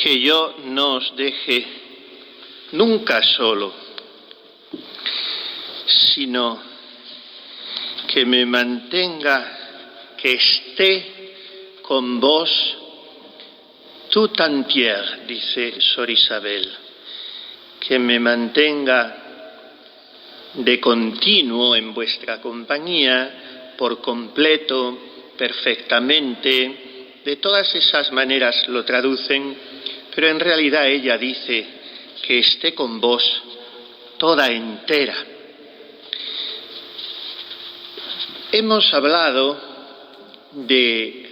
que yo no os deje nunca solo, sino que me mantenga, que esté con vos tout entier, dice Sor Isabel, que me mantenga de continuo en vuestra compañía, por completo, perfectamente. De todas esas maneras lo traducen, pero en realidad ella dice que esté con vos toda entera. Hemos hablado de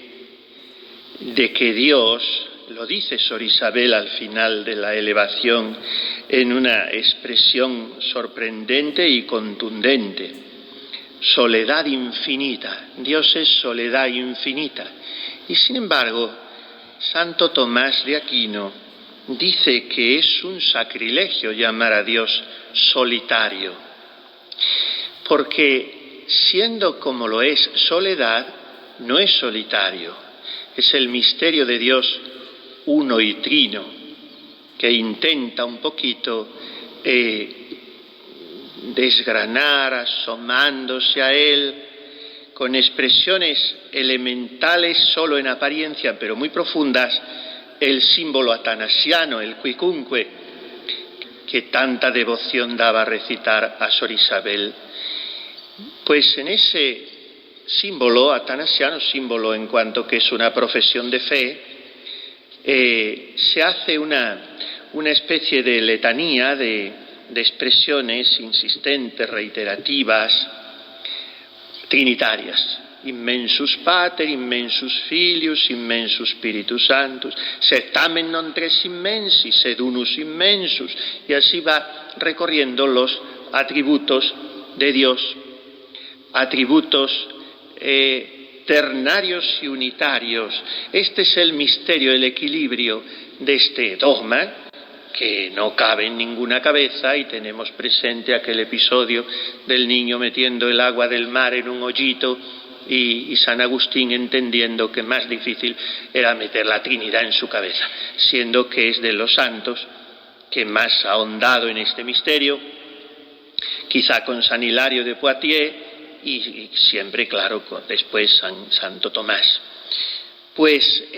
que Dios, lo dice Sor Isabel al final de la elevación en una expresión sorprendente y contundente, soledad infinita. Dios es soledad infinita. Y sin embargo, Santo Tomás de Aquino dice que es un sacrilegio llamar a Dios solitario, porque siendo como lo es soledad, no es solitario, es el misterio de Dios uno y trino, que intenta un poquito desgranar, asomándose a él, con expresiones elementales solo en apariencia, pero muy profundas, el símbolo atanasiano, el quicunque, que tanta devoción daba a recitar a Sor Isabel. Pues en ese símbolo atanasiano, símbolo en cuanto que es una profesión de fe, se hace una especie de letanía de expresiones insistentes, reiterativas, trinitarias. Immensus Pater, immensus Filius, immensus Spiritus Sanctus, sed tamen non tres immensi, sed unus immensus, y así va recorriendo los atributos de Dios, atributos ternarios y unitarios. Este es el misterio, el equilibrio de este dogma, que no cabe en ninguna cabeza, y tenemos presente aquel episodio del niño metiendo el agua del mar en un hoyito y San Agustín entendiendo que más difícil era meter la Trinidad en su cabeza, siendo que es de los santos que más ha ahondado en este misterio, quizá con San Hilario de Poitiers y siempre, claro, después Santo Tomás. Pues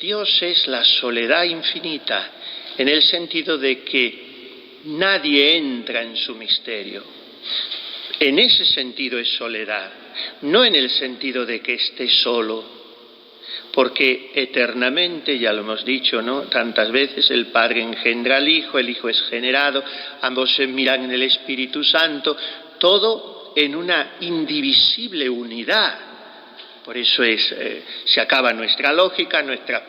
Dios es la soledad infinita, en el sentido de que nadie entra en su misterio. En ese sentido es soledad, no en el sentido de que esté solo, porque eternamente, ya lo hemos dicho, ¿no?, tantas veces, el Padre engendra al Hijo, el Hijo es generado, ambos se miran en el Espíritu Santo, todo en una indivisible unidad. Por eso se acaba nuestra lógica, nuestras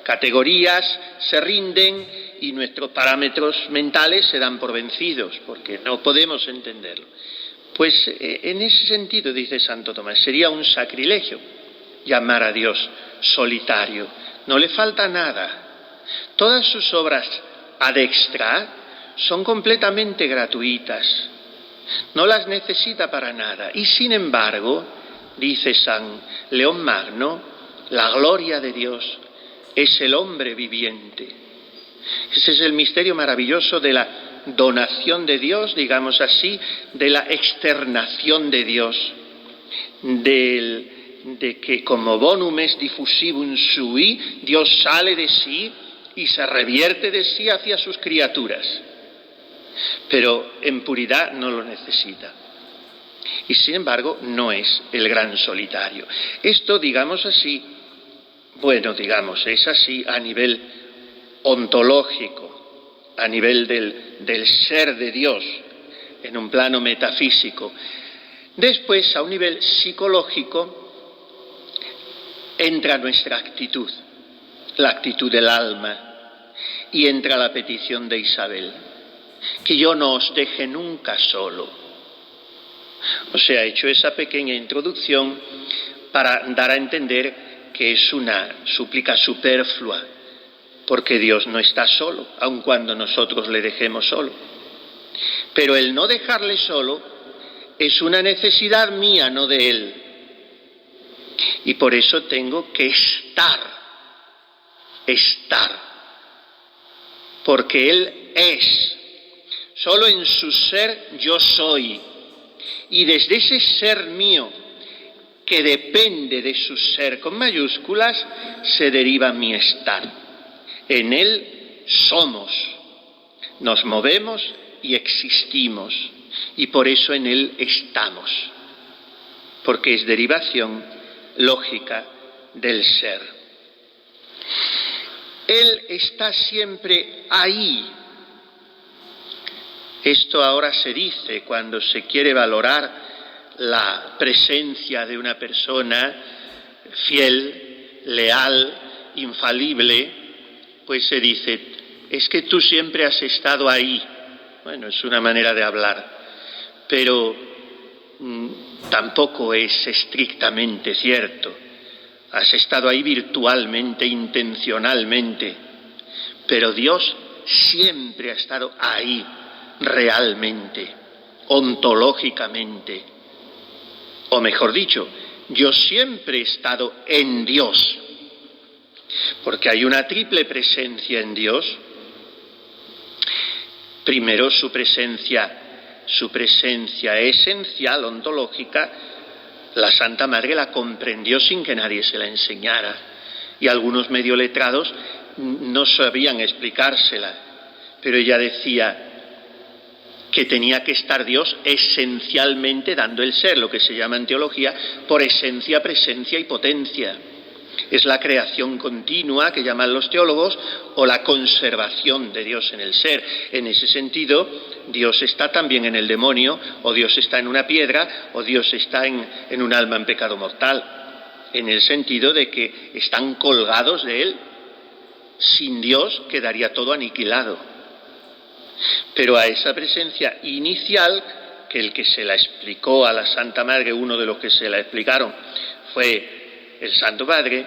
categorías se rinden y nuestros parámetros mentales se dan por vencidos, porque no podemos entenderlo. Pues en ese sentido, dice Santo Tomás, sería un sacrilegio llamar a Dios solitario. No le falta nada. Todas sus obras ad extra son completamente gratuitas. No las necesita para nada. Y sin embargo, dice San León Magno, la gloria de Dios es el hombre viviente. Ese es el misterio maravilloso de la donación de Dios, digamos así, de la externación de Dios, de que como bonum est diffusivum sui, Dios sale de sí y se revierte de sí hacia sus criaturas, pero en puridad no lo necesita. Y sin embargo no es el gran solitario. Esto, digamos así, es así a nivel ontológico, a nivel del ser de Dios, en un plano metafísico. Después, a un nivel psicológico, entra nuestra actitud, la actitud del alma, y entra la petición de Isabel, que yo no os deje nunca solo. O sea, he hecho esa pequeña introducción para dar a entender que es una súplica superflua, porque Dios no está solo, aun cuando nosotros le dejemos solo. Pero el no dejarle solo es una necesidad mía, no de Él. Y por eso tengo que estar. porque Él es. Solo en su ser yo soy. Y desde ese ser mío, que depende de su ser con mayúsculas, se deriva mi estar. En Él somos, nos movemos y existimos. Y por eso en Él estamos. Porque es derivación lógica del ser. Él está siempre ahí. Esto ahora se dice cuando se quiere valorar la presencia de una persona fiel, leal, infalible, pues se dice, es que tú siempre has estado ahí. Bueno, es una manera de hablar, pero tampoco es estrictamente cierto. Has estado ahí virtualmente, intencionalmente, pero Dios siempre ha estado ahí, realmente, ontológicamente. O mejor dicho, yo siempre he estado en Dios, porque hay una triple presencia en Dios. Primero, su presencia esencial, ontológica, la Santa Madre la comprendió sin que nadie se la enseñara, y algunos medio letrados no sabían explicársela, pero ella decía que tenía que estar Dios esencialmente dando el ser, lo que se llama en teología por esencia, presencia y potencia. Es la creación continua que llaman los teólogos, o la conservación de Dios en el ser. En ese sentido, Dios está también en el demonio, o Dios está en una piedra, o Dios está en un alma en pecado mortal, en el sentido de que están colgados de Él. Sin Dios quedaría todo aniquilado. Pero a esa presencia inicial, que el que se la explicó a la Santa Madre, uno de los que se la explicaron, fue el Santo Padre,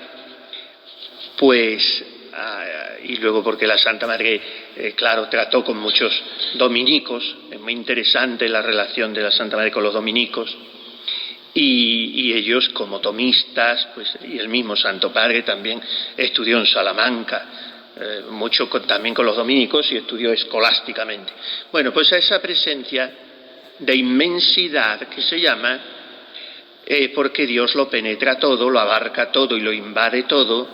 pues, y luego porque la Santa Madre, claro, trató con muchos dominicos, es muy interesante la relación de la Santa Madre con los dominicos, y ellos como tomistas, pues, y el mismo Santo Padre también estudió en Salamanca, mucho también con los dominicos, y estudió escolásticamente. Bueno, pues a esa presencia de inmensidad que se llama, porque Dios lo penetra todo, lo abarca todo y lo invade todo,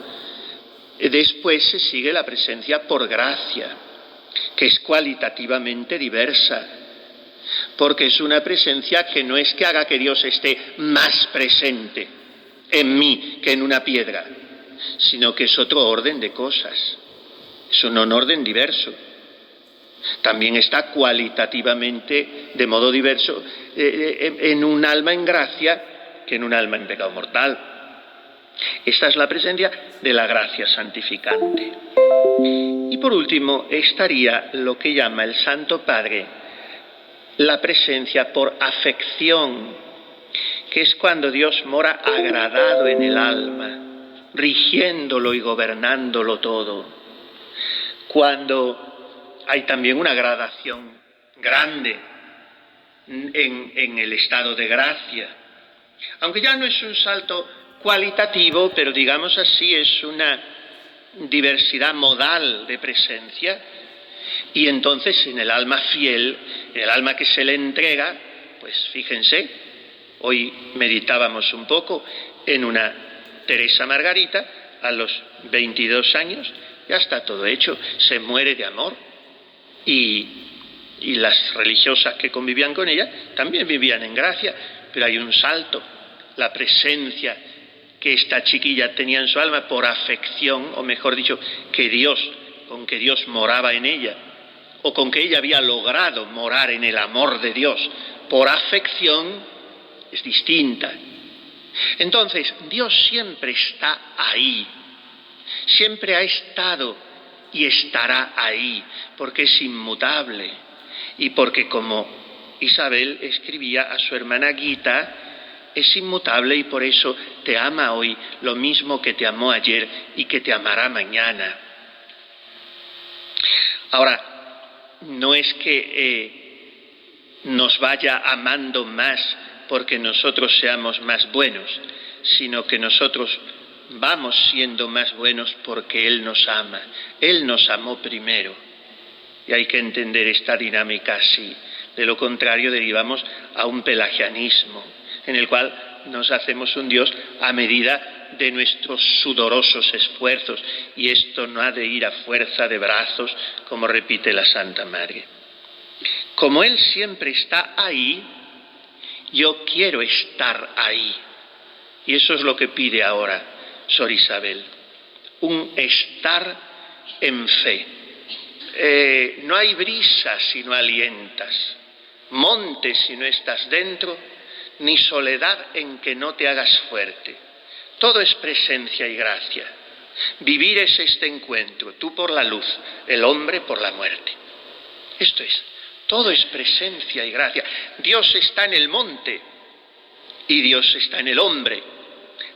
después se sigue la presencia por gracia, que es cualitativamente diversa, porque es una presencia que no es que haga que Dios esté más presente en mí que en una piedra, sino que es otro orden de cosas. Es un orden diverso. También está cualitativamente, de modo diverso, en un alma en gracia que en un alma en pecado mortal. Esta es la presencia de la gracia santificante. Y por último estaría lo que llama el Santo Padre la presencia por afección, que es cuando Dios mora agradado en el alma, rigiéndolo y gobernándolo todo. Cuando hay también una gradación grande en el estado de gracia, aunque ya no es un salto cualitativo, pero digamos así, es una diversidad modal de presencia, y entonces en el alma fiel, en el alma que se le entrega, pues fíjense, hoy meditábamos un poco en una Teresa Margarita, a los 22 años, ya está todo hecho, se muere de amor, y las religiosas que convivían con ella también vivían en gracia, pero hay un salto, la presencia que esta chiquilla tenía en su alma por afección, o mejor dicho, con que Dios moraba en ella, o con que ella había logrado morar en el amor de Dios por afección, es distinta. Entonces, Dios siempre está ahí, siempre ha estado y estará ahí, porque es inmutable, y porque, como Isabel escribía a su hermana Gita, es inmutable y por eso te ama hoy lo mismo que te amó ayer y que te amará mañana. Ahora, no es que nos vaya amando más porque nosotros seamos más buenos, sino que nosotros vamos siendo más buenos porque Él nos ama. Él nos amó primero. Y hay que entender esta dinámica así. De lo contrario, derivamos a un pelagianismo, en el cual nos hacemos un Dios a medida de nuestros sudorosos esfuerzos, y esto no ha de ir a fuerza de brazos, como repite la Santa Madre. Como Él siempre está ahí, yo quiero estar ahí. Y eso es lo que pide ahora Sor Isabel, un estar en fe. No hay brisa si no alientas, monte si no estás dentro, ni soledad en que no te hagas fuerte. Todo es presencia y gracia. Vivir es este encuentro, tú por la luz, el hombre por la muerte. Esto es, todo es presencia y gracia. Dios está en el monte y Dios está en el hombre,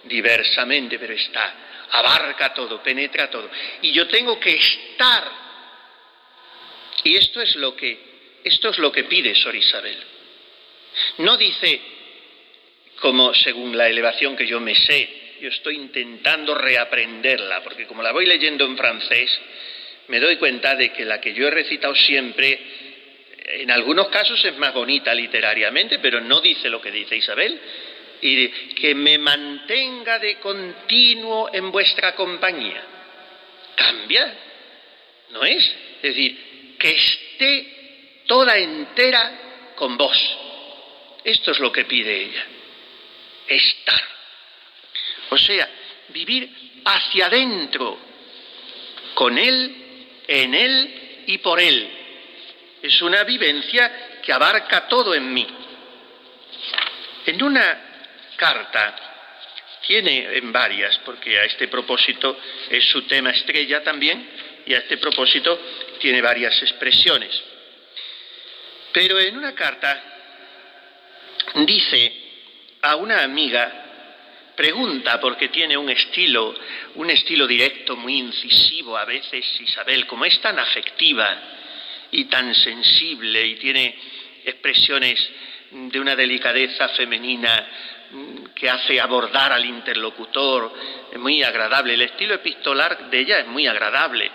diversamente, pero está, abarca todo, penetra todo. Y yo tengo que estar. Y esto es lo que pide Sor Isabel. No dice, como según la elevación que yo me sé, yo estoy intentando reaprenderla, porque como la voy leyendo en francés, me doy cuenta de que la que yo he recitado siempre, en algunos casos es más bonita literariamente, pero no dice lo que dice Isabel, y que me mantenga de continuo en vuestra compañía. Cambia, ¿no es? Es decir, que esté toda entera con vos. Esto es lo que pide ella, estar. O sea, vivir hacia adentro, con Él, en Él y por Él. Es una vivencia que abarca todo en mí. En una carta, tiene en varias, porque a este propósito es su tema estrella también, y a este propósito tiene varias expresiones. Pero en una carta dice a una amiga, pregunta, porque tiene un estilo directo, muy incisivo a veces, Isabel, como es tan afectiva y tan sensible y tiene expresiones de una delicadeza femenina que hace abordar al interlocutor, es muy agradable. El estilo epistolar de ella es muy agradable.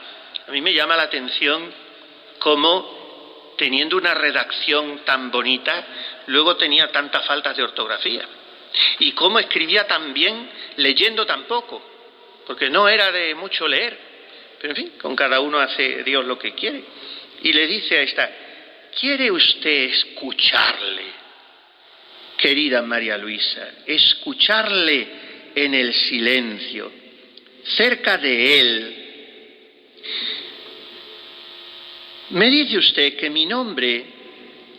A mí me llama la atención cómo, teniendo una redacción tan bonita, luego tenía tantas faltas de ortografía. Y cómo escribía tan bien leyendo tan poco, porque no era de mucho leer, pero en fin, con cada uno hace Dios lo que quiere. Y le dice a esta, ¿quiere usted escucharle, querida María Luisa? Escucharle en el silencio, cerca de Él. Me dice usted que mi nombre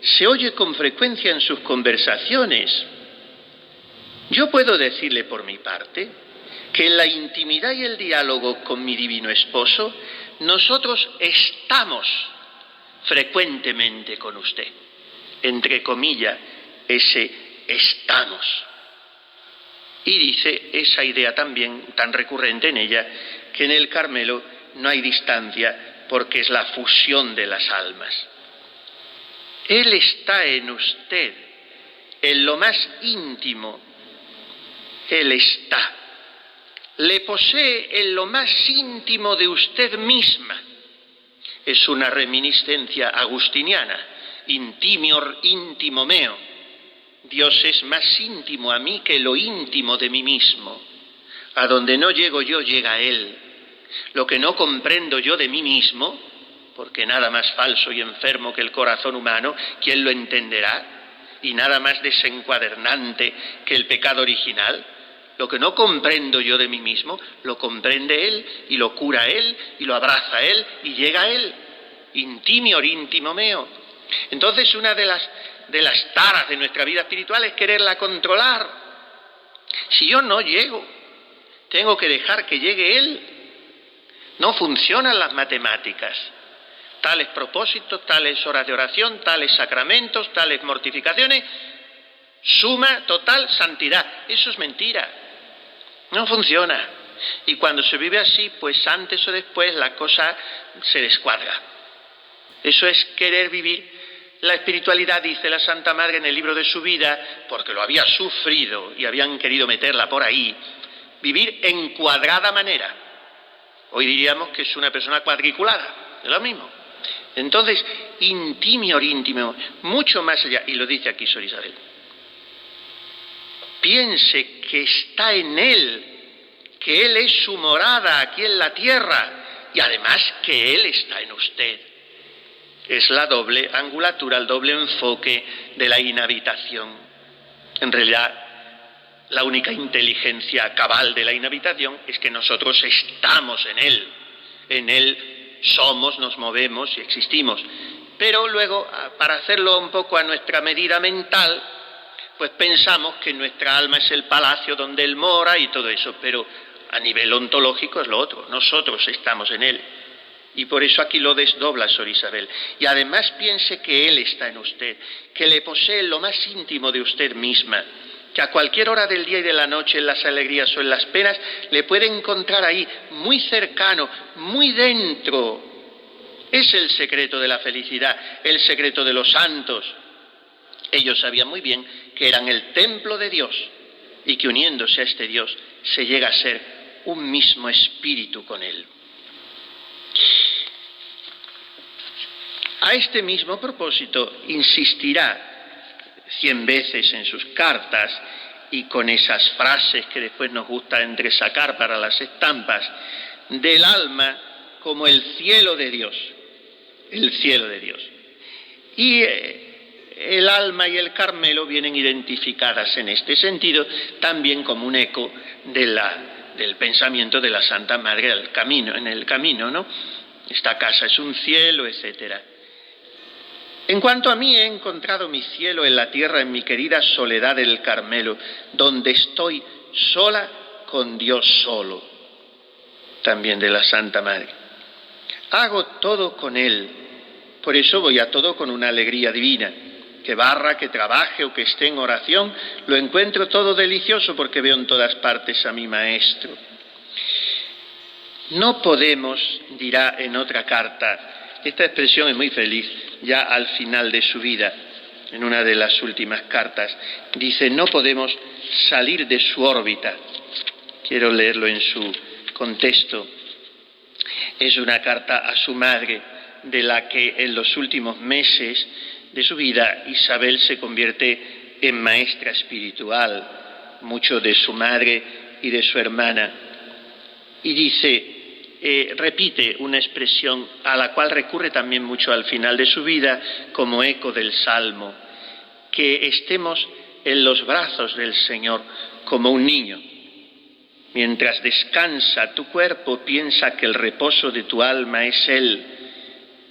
se oye con frecuencia en sus conversaciones. Yo puedo decirle por mi parte que en la intimidad y el diálogo con mi divino esposo, nosotros estamos frecuentemente con usted. Entre comillas, ese estamos. Y dice esa idea también tan recurrente en ella, que en el Carmelo no hay distancia porque es la fusión de las almas. Él está en usted, en lo más íntimo. Él está. Le posee en lo más íntimo de usted misma. Es una reminiscencia agustiniana. Intimior intimo meo. Dios es más íntimo a mí que lo íntimo de mí mismo. A donde no llego yo, llega Él. Lo que no comprendo yo de mí mismo, porque nada más falso y enfermo que el corazón humano, ¿quién lo entenderá? Y nada más desencuadernante que el pecado original. Lo que no comprendo yo de mí mismo, lo comprende Él, y lo cura Él, y lo abraza Él, y llega a Él. Intimior íntimo meo. Entonces, una de las taras de nuestra vida espiritual es quererla controlar. Si yo no llego, tengo que dejar que llegue Él. No funcionan las matemáticas. Tales propósitos, tales horas de oración, tales sacramentos, tales mortificaciones, suma total santidad. Eso es mentira. No funciona. Y cuando se vive así, pues antes o después la cosa se descuadra. Eso es querer vivir la espiritualidad, dice la Santa Madre en el libro de su vida, porque lo había sufrido y habían querido meterla por ahí, vivir en cuadrada manera. Hoy diríamos que es una persona cuadriculada, es lo mismo. Entonces, intimior íntimo, mucho más allá, y lo dice aquí Sor Isabel, piense que está en Él, que Él es su morada aquí en la tierra, y además que Él está en usted. Es la doble angulatura, el doble enfoque de la inhabitación. En realidad, la única inteligencia cabal de la inhabitación es que nosotros estamos en Él. En Él somos, nos movemos y existimos. Pero luego, para hacerlo un poco a nuestra medida mental, pues pensamos que nuestra alma es el palacio donde Él mora y todo eso, pero a nivel ontológico es lo otro. Nosotros estamos en Él. Y por eso aquí lo desdobla Sor Isabel. Y además piense que Él está en usted, que le posee lo más íntimo de usted misma, que a cualquier hora del día y de la noche, en las alegrías o en las penas, le puede encontrar ahí, muy cercano, muy dentro. Es el secreto de la felicidad, el secreto de los santos. Ellos sabían muy bien que eran el templo de Dios y que uniéndose a este Dios se llega a ser un mismo espíritu con Él. A este mismo propósito insistirá 100 veces en sus cartas y con esas frases que después nos gusta entresacar para las estampas, del alma como el cielo de Dios, el cielo de Dios. Y el alma y el Carmelo vienen identificadas en este sentido también como un eco del pensamiento de la Santa Madre en el camino, ¿no? Esta casa es un cielo, etcétera. En cuanto a mí, he encontrado mi cielo en la tierra, en mi querida soledad del Carmelo, donde estoy sola con Dios solo, también de la Santa Madre. Hago todo con Él, por eso voy a todo con una alegría divina. Que barra, que trabaje o que esté en oración, lo encuentro todo delicioso porque veo en todas partes a mi Maestro. No podemos, dirá en otra carta, esta expresión es muy feliz, ya al final de su vida, en una de las últimas cartas, dice, no podemos salir de su órbita. Quiero leerlo en su contexto. Es una carta a su madre, de la que en los últimos meses de su vida Isabel se convierte en maestra espiritual, mucho de su madre y de su hermana. Y dice, repite una expresión a la cual recurre también mucho al final de su vida como eco del Salmo, que estemos en los brazos del Señor como un niño. Mientras descansa tu cuerpo, piensa que el reposo de tu alma es Él,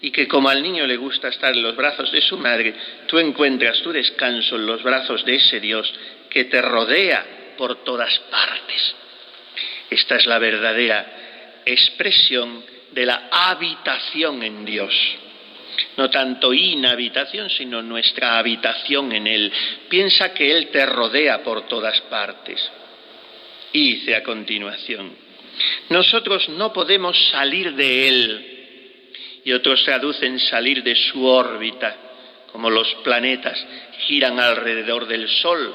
y que como al niño le gusta estar en los brazos de su madre, tú encuentras tu descanso en los brazos de ese Dios que te rodea por todas partes. Esta es la verdadera expresión de la habitación en Dios. No tanto inhabitación, sino nuestra habitación en Él. Piensa que Él te rodea por todas partes. Y dice a continuación, nosotros no podemos salir de Él. Y otros traducen salir de su órbita, como los planetas giran alrededor del Sol,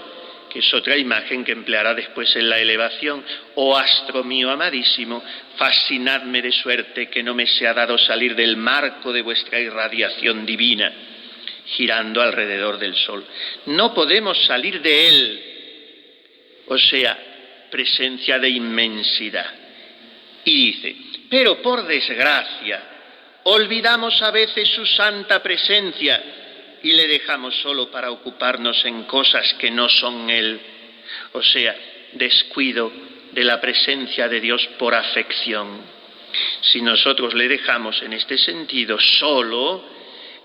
que es otra imagen que empleará después en la elevación. Oh astro mío amadísimo, fascinadme de suerte que no me sea dado salir del marco de vuestra irradiación divina, girando alrededor del Sol. No podemos salir de Él, o sea, presencia de inmensidad. Y dice, pero por desgracia, olvidamos a veces su santa presencia y le dejamos solo para ocuparnos en cosas que no son Él. O sea, descuido de la presencia de Dios por afección. Si nosotros le dejamos en este sentido solo,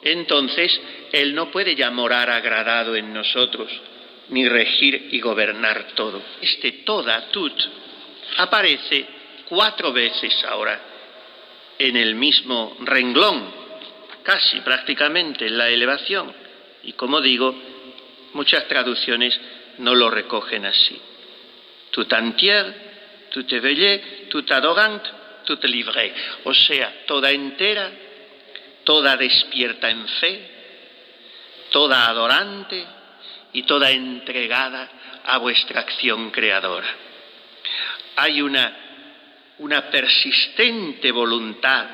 entonces Él no puede ya morar agradado en nosotros, ni regir y gobernar todo. Este toda, tut, aparece 4 veces ahora en el mismo renglón, casi prácticamente en la elevación. Y como digo, muchas traducciones no lo recogen así. Tout entière, tout éveillé, tout adorant, tout livré. O sea, toda entera, toda despierta en fe, toda adorante y toda entregada a vuestra acción creadora. Hay una persistente voluntad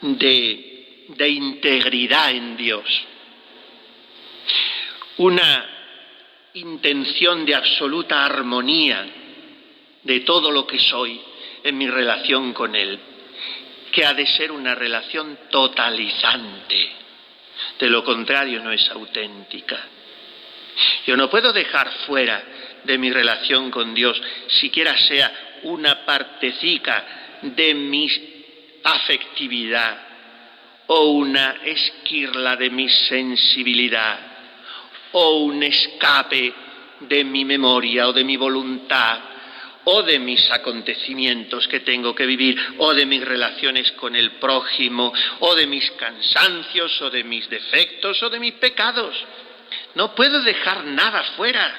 de de integridad en Dios, una intención de absoluta armonía de todo lo que soy en mi relación con Él, que ha de ser una relación totalizante. De lo contrario no es auténtica. Yo no puedo dejar fuera de mi relación con Dios, siquiera sea una partecica de mi afectividad o una esquirla de mi sensibilidad o un escape de mi memoria o de mi voluntad o de mis acontecimientos que tengo que vivir, o de mis relaciones con el prójimo, o de mis cansancios, o de mis defectos, o de mis pecados. No puedo dejar nada fuera.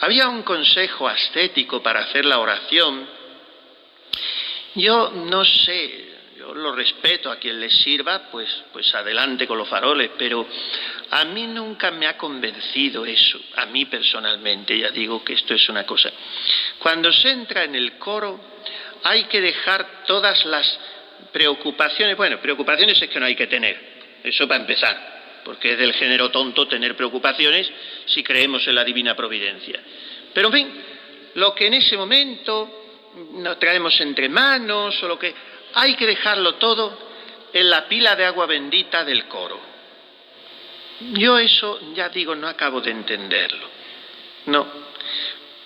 Había un consejo ascético para hacer la oración. Yo no sé, yo lo respeto, a quien le sirva, pues adelante con los faroles, pero a mí nunca me ha convencido eso, a mí personalmente, ya digo que esto es una cosa. Cuando se entra en el coro hay que dejar todas las preocupaciones, bueno, preocupaciones es que no hay que tener, eso para empezar, porque es del género tonto tener preocupaciones si creemos en la divina providencia. Pero en fin, lo que en ese momento nos traemos entre manos, o lo que hay que dejarlo todo en la pila de agua bendita del coro. Yo eso, ya digo, no acabo de entenderlo. No,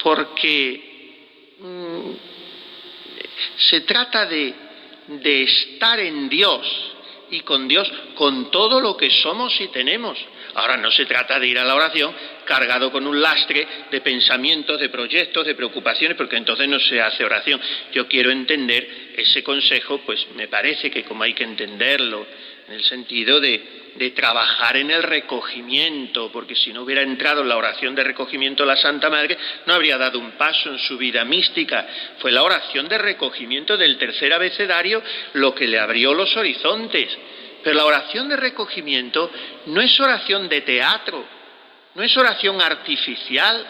porque se trata de estar en Dios y con Dios, con todo lo que somos y tenemos. Ahora no se trata de ir a la oración cargado con un lastre de pensamientos, de proyectos, de preocupaciones, porque entonces no se hace oración. Yo quiero entender ese consejo, pues me parece que como hay que entenderlo, en el sentido de trabajar en el recogimiento, porque si no hubiera entrado en la oración de recogimiento la Santa Madre, no habría dado un paso en su vida mística. Fue la oración de recogimiento del tercer abecedario lo que le abrió los horizontes. Pero la oración de recogimiento no es oración de teatro, no es oración artificial,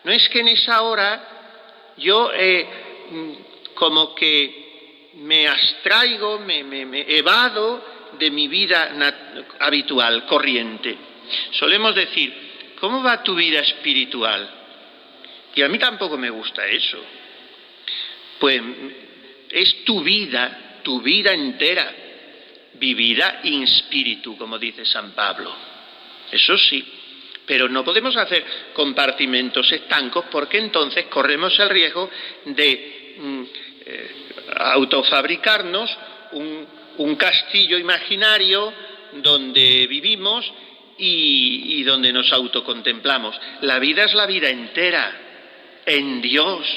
no es que en esa hora yo como que me abstraigo, me evado de mi vida habitual, corriente. Solemos decir, ¿cómo va tu vida espiritual? Y a mí tampoco me gusta eso. Pues es tu vida entera, vivida in spiritu, como dice San Pablo. Eso sí, pero no podemos hacer compartimentos estancos, porque entonces corremos el riesgo de autofabricarnos un castillo imaginario donde vivimos y donde nos autocontemplamos. La vida es la vida entera, en Dios.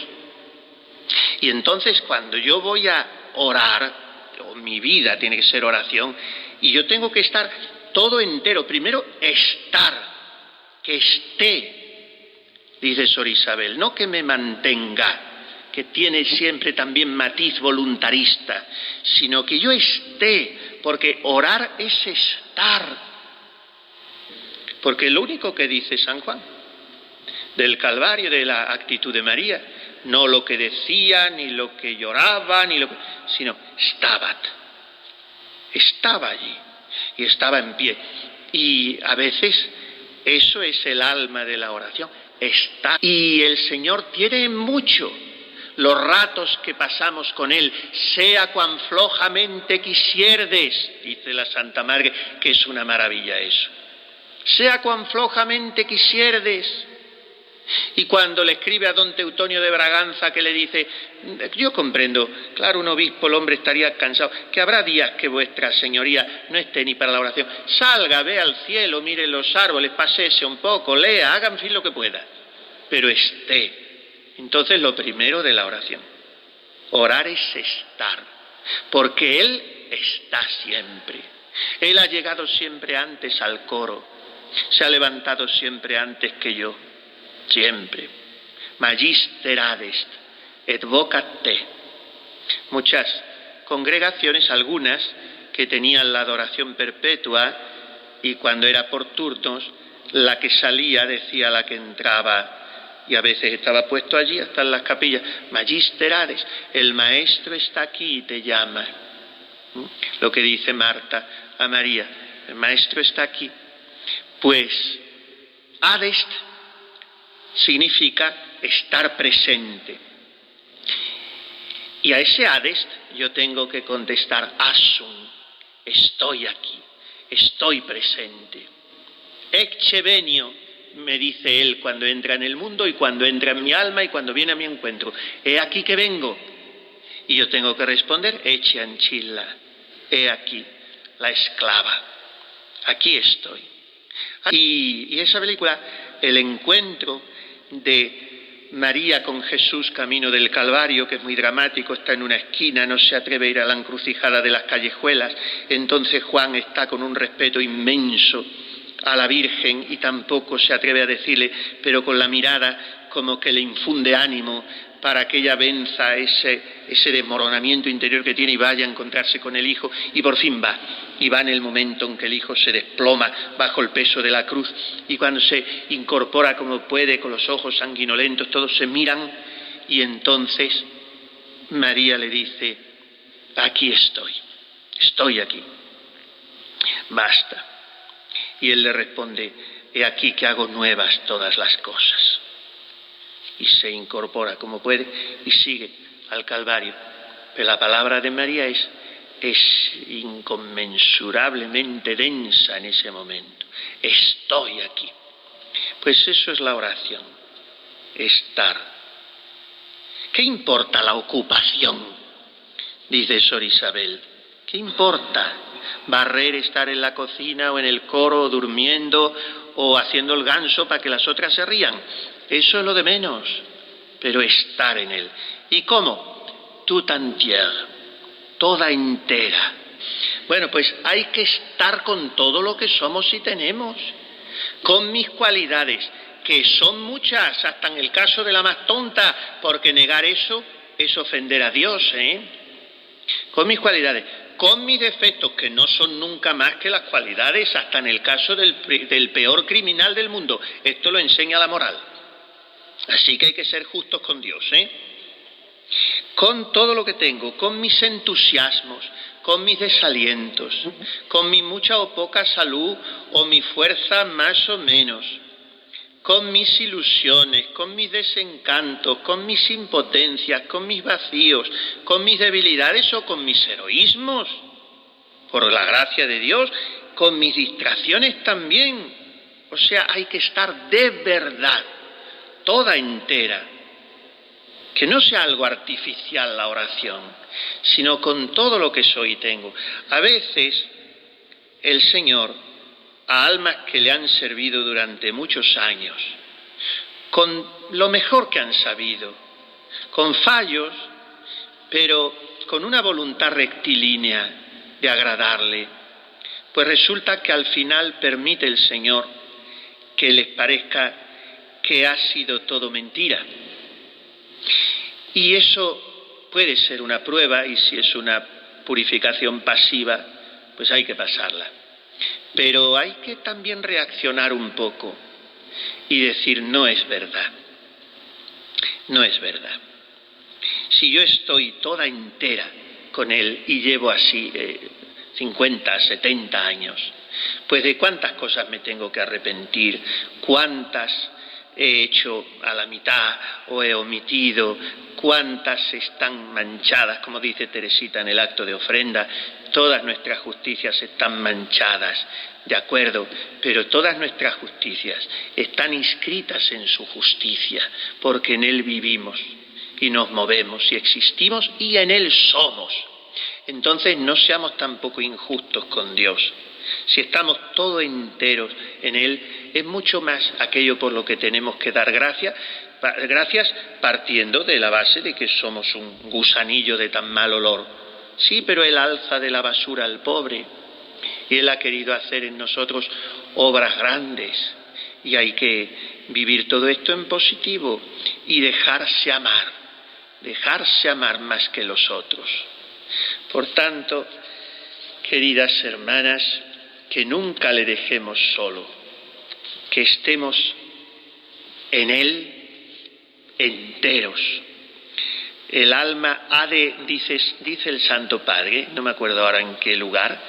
Y entonces cuando yo voy a orar, mi vida tiene que ser oración, y yo tengo que estar todo entero. Primero, estar, que esté, dice Sor Isabel, no que me mantenga, que tiene siempre también matiz voluntarista, sino que yo esté, porque orar es estar. Porque lo único que dice San Juan del Calvario, de la actitud de María, no lo que decía, ni lo que lloraba, sino estaba allí y estaba en pie. Y a veces eso es el alma de la oración, está. Y el Señor tiene mucho los ratos que pasamos con Él, sea cuan flojamente quisierdes, dice la Santa Madre, que es una maravilla eso. Sea cuan flojamente quisierdes. Y cuando le escribe a don Teutonio de Braganza, que le dice, yo comprendo, claro, un obispo, el hombre estaría cansado, que habrá días que vuestra señoría no esté ni para la oración, salga, vea al cielo, mire los árboles, paséese un poco, lea, haga en fin lo que pueda, pero esté. Entonces lo primero de la oración, orar es estar, porque Él está siempre. Él ha llegado siempre antes al coro, se ha levantado siempre antes que yo. Siempre. Magister adest, et vocat te. Muchas congregaciones, algunas que tenían la adoración perpetua, y cuando era por turnos, la que salía decía a la que entraba, y a veces estaba puesto allí, hasta en las capillas, Magister adest, el maestro está aquí y te llama. Lo que dice Marta a María, el Maestro está aquí. Pues adest significa estar presente. Y a ese adest yo tengo que contestar asum, estoy aquí, estoy presente. Ecce venio, me dice él cuando entra en el mundo y cuando entra en mi alma y cuando viene a mi encuentro. He aquí que vengo. Y yo tengo que responder, ecce ancilla, he aquí, la esclava, aquí estoy. Y esa película, el encuentro de María con Jesús camino del Calvario, que es muy dramático, está en una esquina, no se atreve a ir a la encrucijada de las callejuelas, entonces Juan está con un respeto inmenso a la Virgen y tampoco se atreve a decirle, pero con la mirada como que le infunde ánimo para que ella venza ese desmoronamiento interior que tiene y vaya a encontrarse con el Hijo, y por fin va. Y va en el momento en que el Hijo se desploma bajo el peso de la cruz, y cuando se incorpora como puede, con los ojos sanguinolentos, todos se miran, y entonces María le dice, aquí estoy aquí, basta. Y él le responde, he aquí que hago nuevas todas las cosas. Y se incorpora como puede y sigue al Calvario. Pero la palabra de María es inconmensurablemente densa en ese momento. Estoy aquí. Pues eso es la oración, estar. ¿Qué importa la ocupación? Dice Sor Isabel. ¿Qué importa? Barrer, estar en la cocina o en el coro, o durmiendo o haciendo el ganso para que las otras se rían. Eso es lo de menos, pero estar en él. ¿Y cómo? Tout entière, toda entera. Bueno, pues hay que estar con todo lo que somos y tenemos, con mis cualidades, que son muchas, hasta en el caso de la más tonta, porque negar eso es ofender a Dios, Con mis cualidades, con mis defectos, que no son nunca más que las cualidades, hasta en el caso del peor criminal del mundo. Esto lo enseña la moral. Así que hay que ser justos con Dios, Con todo lo que tengo, con mis entusiasmos, con mis desalientos, con mi mucha o poca salud o mi fuerza más o menos, con mis ilusiones, con mis desencantos, con mis impotencias, con mis vacíos, con mis debilidades o con mis heroísmos, por la gracia de Dios, con mis distracciones también. O sea, hay que estar de verdad, toda entera, que no sea algo artificial la oración, sino con todo lo que soy y tengo. A veces el Señor, a almas que le han servido durante muchos años, con lo mejor que han sabido, con fallos, pero con una voluntad rectilínea de agradarle, pues resulta que al final permite el Señor que les parezca que ha sido todo mentira. Y eso puede ser una prueba, y si es una purificación pasiva, pues hay que pasarla. Pero hay que también reaccionar un poco y decir, no es verdad, no es verdad. Si yo estoy toda entera con Él y llevo así 50, 70 años, pues de cuántas cosas me tengo que arrepentir, cuántas he hecho a la mitad o he omitido, cuántas están manchadas, como dice Teresita en el acto de ofrenda. Todas nuestras justicias están manchadas, de acuerdo, pero todas nuestras justicias están inscritas en su justicia, porque en Él vivimos y nos movemos y existimos y en Él somos. Entonces no seamos tampoco injustos con Dios. Si estamos todos enteros en Él, es mucho más aquello por lo que tenemos que dar gracias partiendo de la base de que somos un gusanillo de tan mal olor. Sí, pero Él alza de la basura al pobre y Él ha querido hacer en nosotros obras grandes, y hay que vivir todo esto en positivo y dejarse amar más que los otros. Por tanto, queridas hermanas, que nunca le dejemos solo, que estemos en Él enteros, El alma ha de, dice el Santo Padre, no me acuerdo ahora en qué lugar,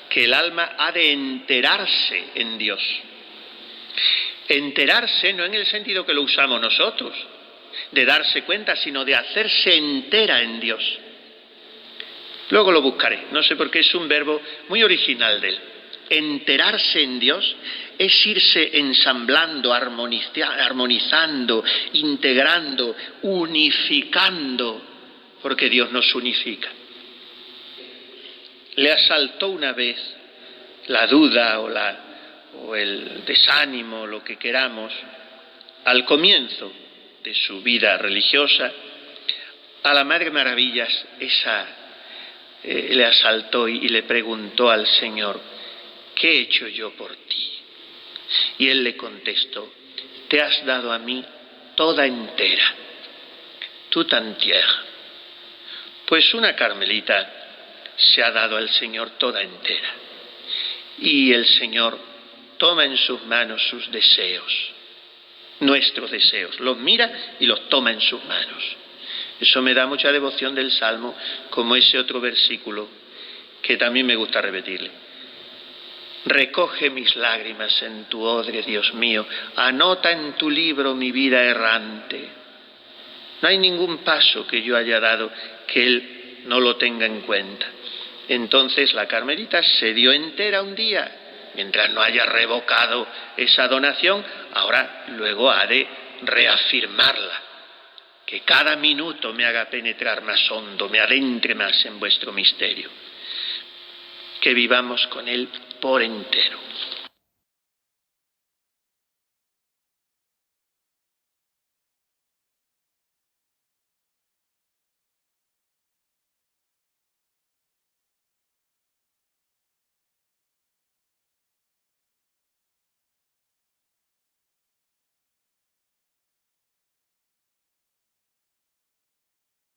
que el alma ha de enterarse en Dios. Enterarse no en el sentido que lo usamos nosotros, de darse cuenta, sino de hacerse entera en Dios. Luego lo buscaré, no sé por qué es un verbo muy original de él. Enterarse en Dios es irse ensamblando, armonizando, integrando, unificando, porque Dios nos unifica. Le asaltó una vez la duda o el desánimo, lo que queramos, al comienzo de su vida religiosa. A la Madre Maravillas le asaltó y le preguntó al Señor: ¿qué he hecho yo por ti? Y él le contestó: te has dado a mí toda entera, tout entière. Pues una carmelita se ha dado al Señor toda entera. Y el Señor toma en sus manos sus deseos, nuestros deseos, los mira y los toma en sus manos. Eso me da mucha devoción del Salmo, como ese otro versículo que también me gusta repetirle. Recoge mis lágrimas en tu odre, Dios mío, anota en tu libro mi vida errante. No hay ningún paso que yo haya dado que Él no lo tenga en cuenta. Entonces la carmelita se dio entera un día, mientras no haya revocado esa donación. Ahora luego ha de reafirmarla, que cada minuto me haga penetrar más hondo, me adentre más en vuestro misterio, que vivamos con Él por entero.